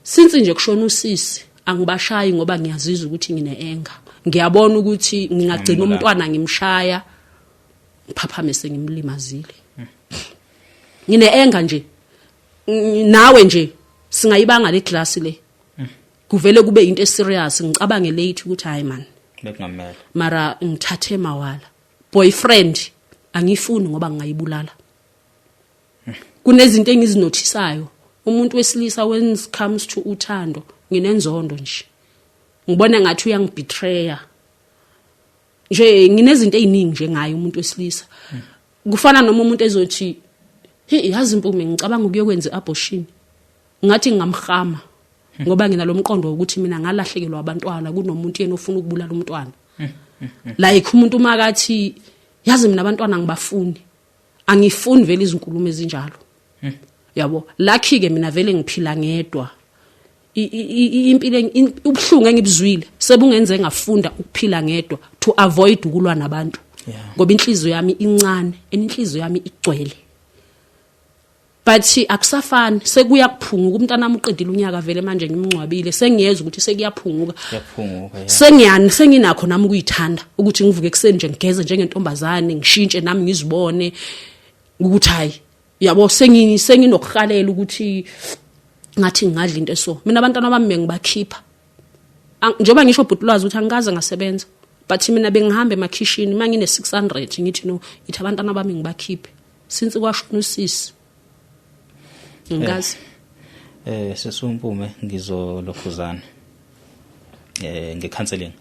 since nje kushona usisi angibashayi ngoba ngiyazizwa ukuthi ngine-enga ngiyabona ukuthi ngingagcina umntwana ngimshaya phaphamese ngimlimazile ngine-enga nje nawe nje singayibanga le class le kuvele kube into eserious ngicabange late ukuthi hayi man bekungamela mara ngithathe mawala boyfriend angifuni ngoba ngingayibulala kunezinto engizinotisayo umuntu wesilisa when it comes to uthando nginenzondo nje ngibona ngathi uyangibetray nje nginezinto eziningi nje ngayo umuntu wesilisa kufana noma umuntu ezothi hey yazi impume ngicabanga ukuyokwenza abortion ngathi ngamkhama ngoba nginalomqondo ukuthi mina ngalahlekelwa abantwana kunomuntu yena ofuna ukubulala umntwana like umuntu makathi yazi mina abantwana ngibafuni angifuni vele izinkulumo ezinjalo yabo lucky ke mina vele ngiphila ngedwa impilo ubhlungu engibuzwile sebungenze ngafunda ukuphila ngedwa to avoid ukulwa nabantu ngoba inhliziyo yami incane inhliziyo yami igcwele but akusafani sekuyakuphunguka umntana wami uqedile unyaka vele manje ngimncwabile sengiyeza ukuthi sekuyaphunguka senginakho nami ukuyithanda ukuthi ngivuke ekseni nje ngigeze njengentombazane ngishintshe nami ngizibone ukuthi hayi yabo senginokuhalela ukuthi ngathi ngadla into eso mina abantwana bami ngibakhipha njengoba ngisho bhutulwazi ukuthi angikaze ngasebenza but mina bengihamba emakitchen mangine 600 ngithi no ithi abantwana bami ngibakhiphe since kwashona usisi ngazi sesumpume ngizolokhuzana ngecounseling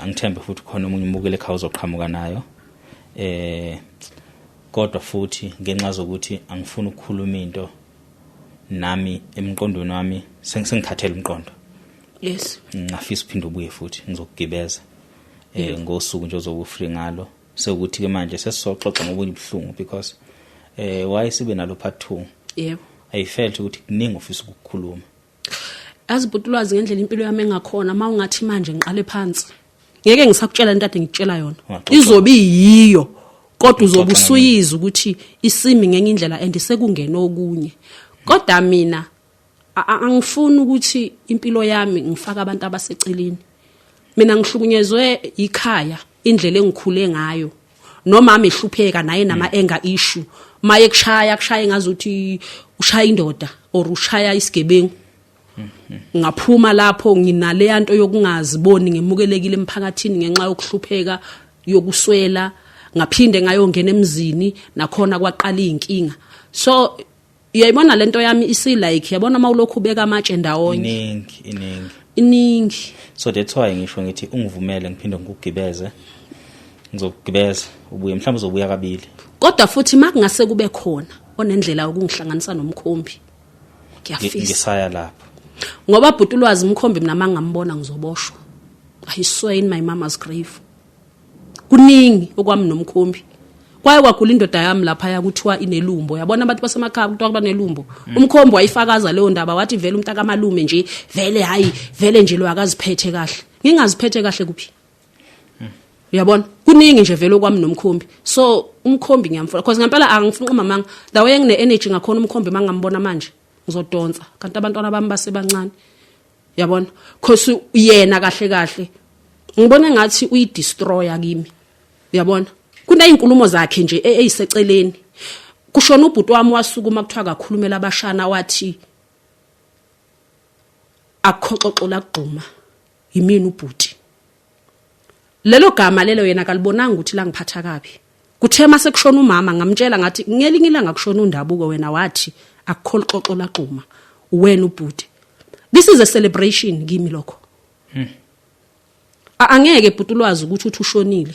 angithembe futhi khona umunye umukele ekhaya uzoqhamuka nayo kodwa futhi ngenxa zokuthi angifuni ukukhuluma into nami emqondweni wami sengikhathele umqondo yes ngafisa uphinda ubuye futhi ngizokugibeza ngosuku nje ozobu free ngalo sekuthi ke manje sesizoxoxa ngobunye ubuhlungu because why sibe nalo part 2 yebo I felt ukuthi kuningi ofisa ukukhuluma azibhutulwazi ngendlela impilo yami engakhona mawungathi manje ngiqale phansi ngeke ngisakutshela into ade ngikutshela yona izobe yiyo kodwa uzobe usuyiza ukuthi isimi ngenye indlela andisekungena okunye kodwa mina angifuni ukuthi impilo yami ngifaka abantu abaseceleni mina ngihlukunyezwe ikhaya indlela engikhule ngayo noma amehlupheka naye nama anger issue maye kushaya ngazuthi ushaya indoda or ushaya isigebengu ngaphuma lapho nginale yanto yokungaziboni ngemukelekile emphakathini ngenxa yokuhlupheka yokuswela ngaphinde ngayongena emzini nakhona kwaqala inkinga. So uyayibona lento yami isi like yabona mawulokhu ubeka amatshe ndawonye iningi. So that's why ngisho ngithi ungivumele ngiphinde ngikugibeze ngizokugibeza ubuye mhlawumbe uzobuya kabili. Kodwa futhi makungase kube khona onendlela ukungihlanganisa nomkhombi ngiyafisa ngisaya lapho ngoba bhutulwazi umkhombi mina mangambona ngizoboshwa. I swear in my mama's grave kuningi okwami nomkhombi kwaye kwagula indoda yami lapha yakuthiwa inelumbo. Yabona abantu basemakhaya kuthiwa kuba nelumbo. Umkhombi wayifakaza leyo ndaba wathi vele umntaka malume nje vele hayi vele nje lo akaziphethe kahle. Ngingaziphethe kahle kuphi? Uyabona kuningi nje vele okwami nomkhombi. So umkhombi ngiyamfuna because ngempela angifuni mamanga la way ngine energy ngakhona umkhombi mangambona manje ngizodonsa kanti abantwana bami basebancane. Yabona because yena kahle ngibona ngathi uyidestroya kimi. Uyabona kuneyinkulumo zakhe nje eyiseceleni. Kushona ubhuti wami wasukuma kuthiwa kakhulumela abashana wathi akhoxoxola kugquma yimini ubhuti. Lelo gama lelo yena kalibonanga ukuthi la ngiphatha kabi. Kuthe mase kushona umama ngamtshela ngathi ngelinye ilanga kushona undabuko wena wathi akukholxoxola gquma wena ubhuti. This is a celebration kimi lokho. Angeke bhutulwazi ukuthi uthi ushonile.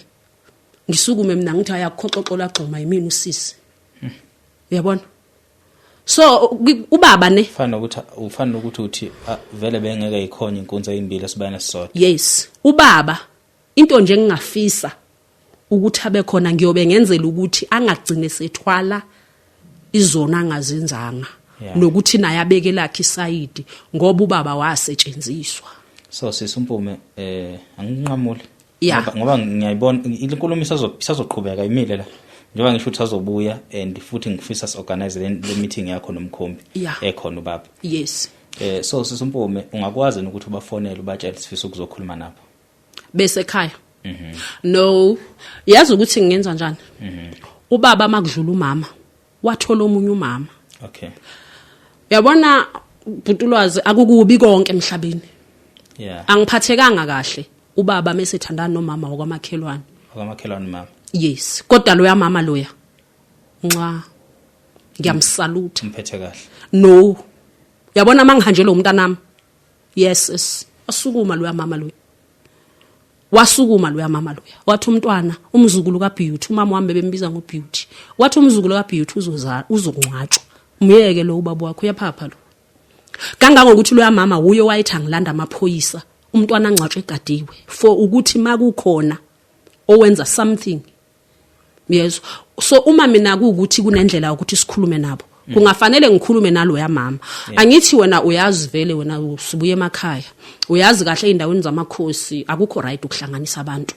Ngisukume mina ngithi ayakhoxoxola gquma yimini usisi. Uyabona? So ubaba ne ufana ukuthi uthi vele bengeke ikhona inkunzi ezimbili esibayana sisodwa. Yes, ubaba into nje ngingafisa ukuthi abe khona ngiyobe ngenzela ukuthi angagcine sethwala izona angazenzanga nokuthi naye abeke lakhe isayidi ngoba ubaba wasetshenziswa. So sisumpume anginqamule ngoba ngiyayibona inkulumo isazoqhubeka imile la njengoba ngisho ukuthi azobuya and futhi ngifisa siorganize le meeting yakho nomkhombi ekhona ubaba. Yes. So sisumpume ungakwazi ukuthi ubafonele ubatshele sifisa ukuzokhuluma nabo bese ekhaya. No yazi ukuthi ngingenza njani. Ubaba makudlula umama wathola omunye umama. Okay. Yabona bhutulwazi akukubi konke emhlabeni. Yeah. Angiphathekanga kahle ubaba mesethandana nomama wakwamakhelwane. Wakwamakhelwane mama. Yes, kodwa loya mama loya. Nxa ngiyamsalute. Umphethe kahle. No. Yabona mangihanjela umntanami. Yes. Asukuma loya mama loya. Wasukuma loya mama loya. Wathi umntwana umzukulu kaBeauty umama wami bembiza ngoBeauty. Wathi umzukulu kaBeauty uzokungcwatshwa. Umyeke lo ubaba wakho uyaphapha lo. Kangangokuthi loya mama uyo wayithi angilanda amaphoyisa umntwana angcwatshwe egadiwe for ukuthi makukhona owenza something. Yes. So uma mina ukuthi kunendlela ukuthi sikhulume nabo kungafanele ngikhulume nalo ya mama. Angithi wena uyazi vele wena usibuye emakhaya uyazi kahle indaweni zamakhosi akukho right ukuhlanganisa abantu.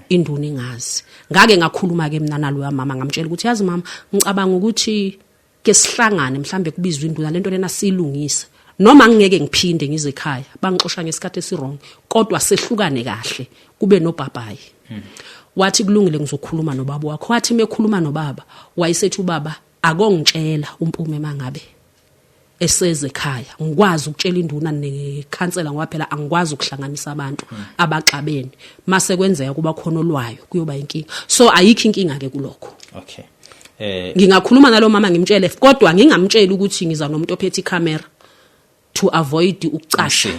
Induna ingazi ngake ngakhuluma ke mina nalo ya mama ngamtshela ukuthi yazi mama ngicabanga ukuthi ke sihlangane mhlambe kubizwe induna lento lena silungise noma ngeke ngiphinde ngize ekhaya bangixosha ngesikhathi esirong kodwa sehlukane kahle kube nobhabhayi. Wathi kulungile ngizokhuluma nobaba wakho. Wathi mekhuluma nobaba wayisethi ubaba akongitshela umpume mangabe eseze ekhaya ngikwazi ukutshela induna nekhansela ngoba phela angikwazi ukuhlanganisa abantu abaxabene mase kwenzeka kuba khona olwayo kuyoba inkinga. So ayikho inkinga ke kulokho. Okay. Ngingakhuluma nalo mama ngimtshele kodwa ngingamtshela ukuthi ngiza nomuntu ophethe icamera to avoid ukucasha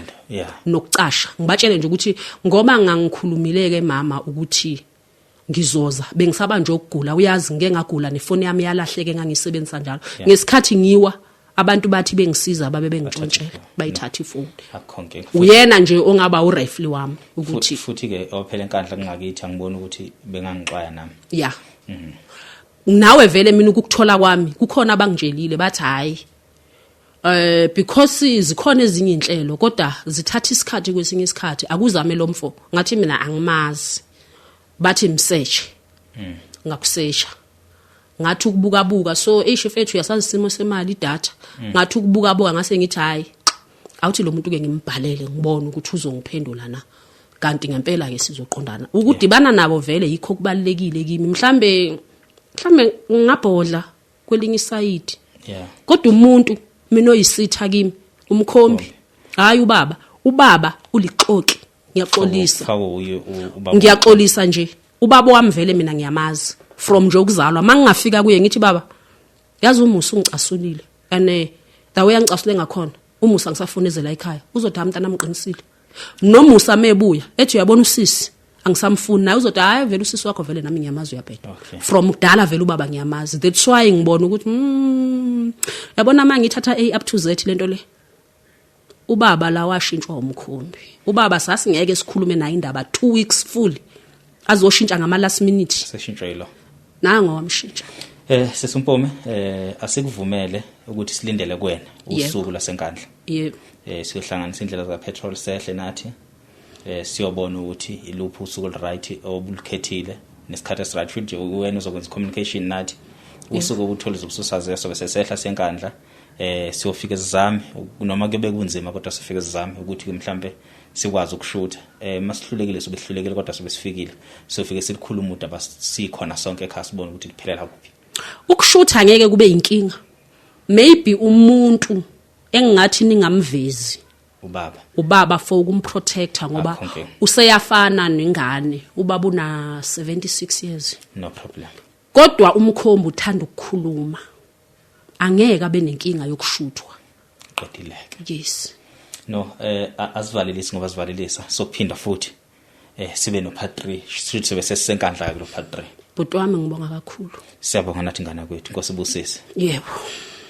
nokucasha. Ngibatshele nje ukuthi ngoba ngangikhulumileke mama ukuthi ngizoza bengisaba nje ukugula uyazi ngeke ngagula nefoni yami yalahleke ngangisebenzisa njalo ngesikhathi ngiwa abantu bathi bengisiza babe bengitshontshela bayithatha ifoni. Uyena nje ongaba urifle wami ukuthi futhi ke ophela enkandla kungakithi angibona ukuthi bengangixwaya nami. Yeah. Nawe vele mina ukukuthola kwami kukhona abangitshelile bathi hayi because zikhona ezinye inhlelo kodwa zithatha isikhathi kwesinye isikhathi akuzame lo mfo ngathi mina angimazi bathi msearch ngakusesha ngathi ukubuka so ishifu ethu yasazi simo semali data ngathi ukubuka ngase ngithi hayi awuthi lo muntu ke ngimbhalele ngibone ukuthi uzongiphendula na kanti ngempela ke sizoqondana ukudibana nabo vele yikho kubalekile kimi mhlambe ngabhodla kwelinye isayidi. Kodwa umuntu mina oyisitha kimi umkhombi hayi ubaba ulixoki ngiyaxolisa nje ubaba wami vele mina ngiyamazi from nje ukuzalwa mangingafika kuye ngithi baba yazi umusa ungicasulile ane the way angicasule ngakhona umusa ngisafonezela ekhaya uzothi amntana amqinisile nomusa mebuya ethi uyabona usisi angisamfuni naye uzothi hayi vele usisi wakho vele nami ngiyamazi uyabheda from kudala vele ubaba ngiyamazi that's why ngibona ukuthi yabona manje ngithatha A up to Z lento le ubaba la washintshwa umkhombi ubaba sasingeke sikhulume naye indaba 2 weeks full azoshintsha ngama last minute seshintsha yilo nango wamshintsha Sesumpome asikuvumele ukuthi silindele kuwena usuku lasenkandla yebo siyohlanganisa indlela za petrol sehle nathi siyobona ukuthi iluphi usuku right obulukhethile nesikhathi esiright futhi wena uzokwenza communication nathi usuku obuthola zobususaze sobe sesehla senkandla siyofika sizame noma kube kunzima kodwa sifike sizame ukuthi mhlambe sikwazi ukushutha masihlulekile sobe sihlulekile kodwa sobe sifikile siyofike silikhuluma udaba sikhona sonke ekhaya sibone ukuthi liphelela kuphi ukushutha ngeke kube inkinga maybe umuntu engathi ningamvezi ubaba for ukumprotector ngoba useyafana nengane ubaba una 76 years no problem kodwa umkhombo uthanda ukukhuluma angeke abe nenkinga yokushuthwa qedileke yes no asivalelisi ngoba sivalelisa sokuphinda futhi sibe no part 3 sithi sibe sesenkandla ke lo part 3 butwami ngibonga kakhulu siyabonga nathi ngana kwethu Nkosi ibusise yebo